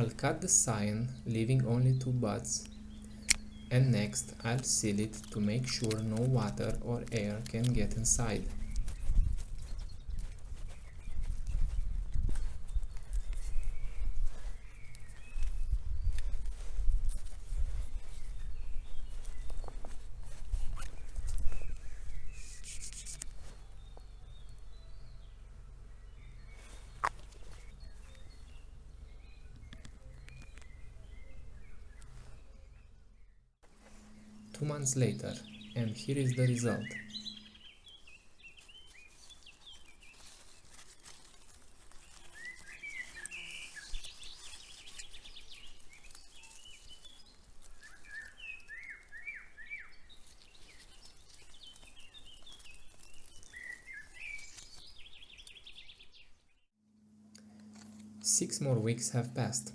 I'll cut the scion, leaving only 2 buds, and next I'll seal it to make sure no water or air can get inside. 2 months later, and here is the result. Six more weeks have passed.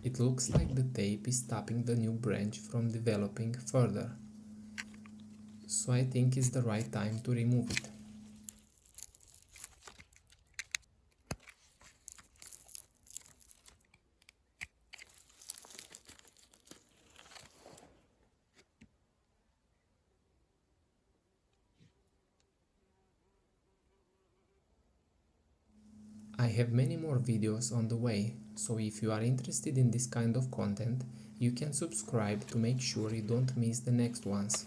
It looks like the tape is stopping the new branch from developing further, so I think it's the right time to remove it. I have many more videos on the way, so if you are interested in this kind of content, you can subscribe to make sure you don't miss the next ones.